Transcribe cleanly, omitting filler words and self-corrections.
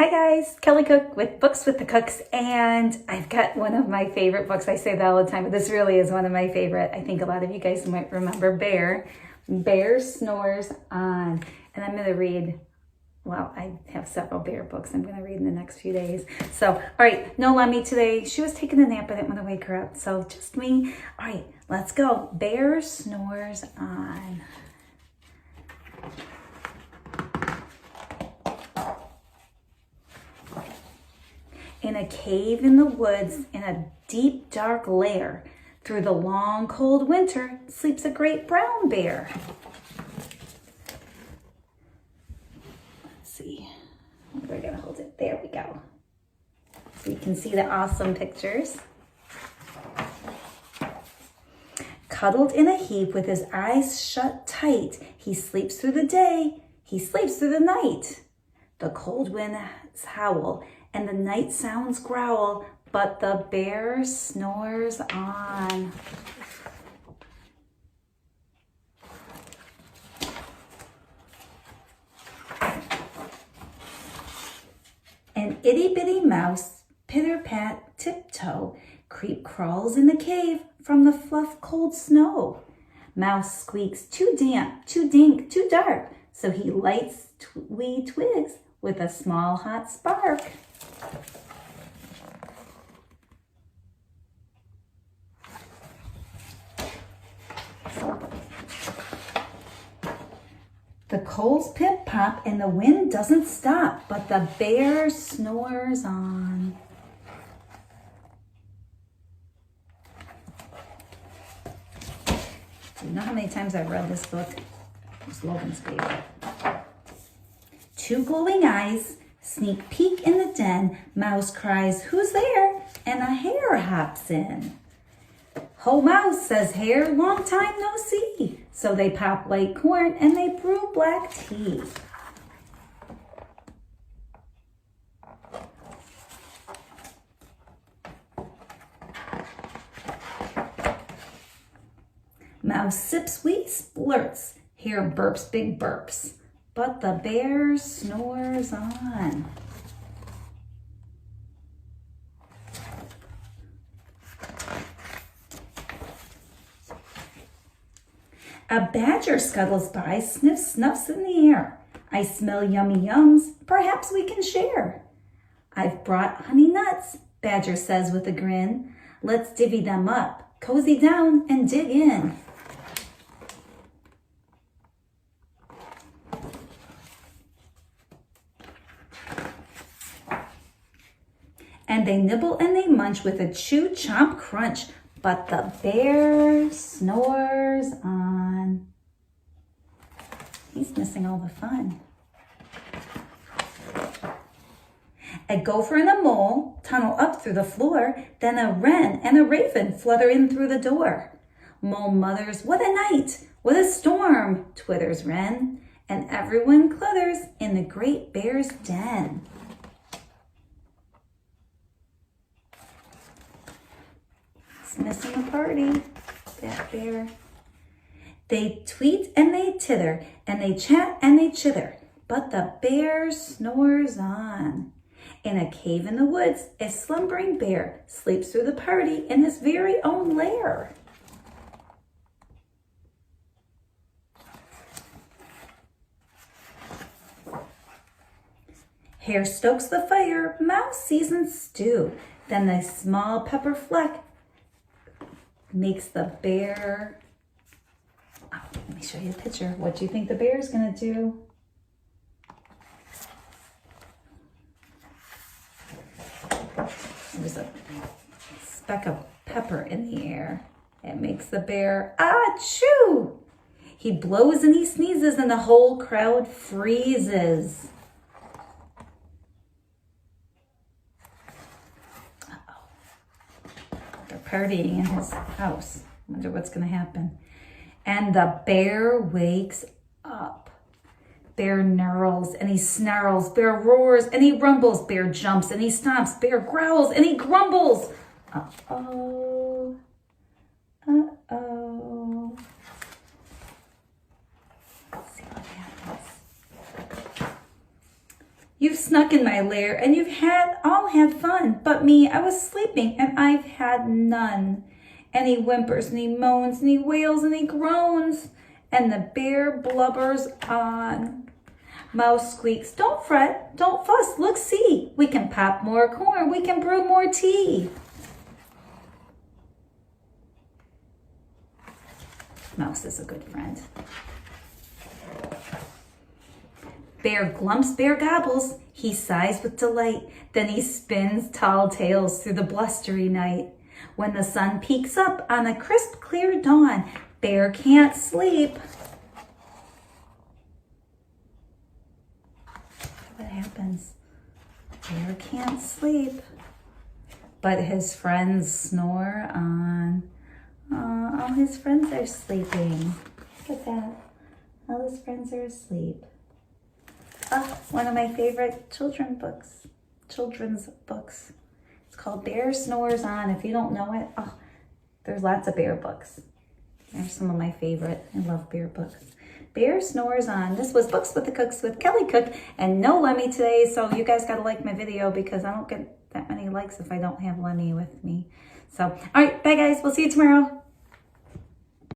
Hi guys, Kelly Cook with Books with the Cooks, and I've got one of my favorite books. I say that all the time, but this really is one of my favorite. I think a lot of you guys might remember Bear Snores on, and I'm going to read, well, I have several Bear books I'm going to read in the next few days. So, all right, no Lemmy today. She was taking a nap. I didn't want to wake her up, so just me. All right, let's go. Bear Snores on. In a cave in the woods, in a deep, dark lair, through the long, cold winter, sleeps a great brown bear. Let's see. We're going to hold it. There we go. So you can see the awesome pictures. Cuddled in a heap with his eyes shut tight, he sleeps through the day, he sleeps through the night. The cold winds howl, and the night sounds growl, but the bear snores on. An itty-bitty mouse, pitter-pat, tiptoe, creep crawls in the cave from the fluff cold snow. Mouse squeaks, too damp, too dink, too dark, so he lights wee twigs with a small hot spark. The coals pip pop and the wind doesn't stop, but the bear snores on. Do you know how many times I've read this book? It's Logan's favorite. Two glowing eyes sneak peek in the den. Mouse cries, "Who's there?" And a hare hops in. "Ho, Mouse," says Hare, "long time no see." So they pop light corn and they brew black tea. Mouse sips wheat splurts. Hare burps big burps. But the bear snores on. A badger scuttles by, sniffs, snuffs in the air. "I smell yummy yums, perhaps we can share." "I've brought honey nuts," Badger says with a grin. "Let's divvy them up, cozy down and dig in." And they nibble and they munch with a chew, chomp, crunch, but the bear snores on. He's missing all the fun. A gopher and a mole tunnel up through the floor, then a wren and a raven flutter in through the door. Mole mutters, "What a night, what a storm," twitters wren, and everyone clutters in the great bear's den. Missing a party, that bear. They tweet and they titter, and they chat and they chitter, but the bear snores on. In a cave in the woods, a slumbering bear sleeps through the party in his very own lair. Hare stokes the fire, Mouse seasons stew, then the small pepper fleck makes the bear, let me show you a picture. What do you think the bear's gonna do? There's a speck of pepper in the air. It makes the bear, achoo! He blows and he sneezes and the whole crowd freezes. Partying in his house. Wonder what's going to happen. And the bear wakes up. Bear knurls and he snarls. Bear roars and he rumbles. Bear jumps and he stomps. Bear growls and he grumbles. Uh-oh. Uh-oh. Let's see what happens. You've snuck in my lair and you've all had fun, but me, I was sleeping and I've had none. And he whimpers and he moans and he wails and he groans, and the bear blubbers on. Mouse squeaks, don't fret, don't fuss, look, see, we can pop more corn, we can brew more tea. Mouse is a good friend. Bear glumps, bear gobbles, he sighs with delight, then he spins tall tales through the blustery night. When the sun peeks up on a crisp, clear dawn, bear can't sleep. What happens? Bear can't sleep, but his friends snore on. All his friends are sleeping. Look at that. All his friends are asleep. One of my favorite children's books. It's called Bear Snores On. If you don't know it, there's lots of bear books. They're some of my favorite. I love bear books. Bear Snores On. This was Books with the Cooks with Kelly Cook, and no Lemmy today, so you guys got to like my video because I don't get that many likes if I don't have Lemmy with me. So, all right, bye guys. We'll see you tomorrow.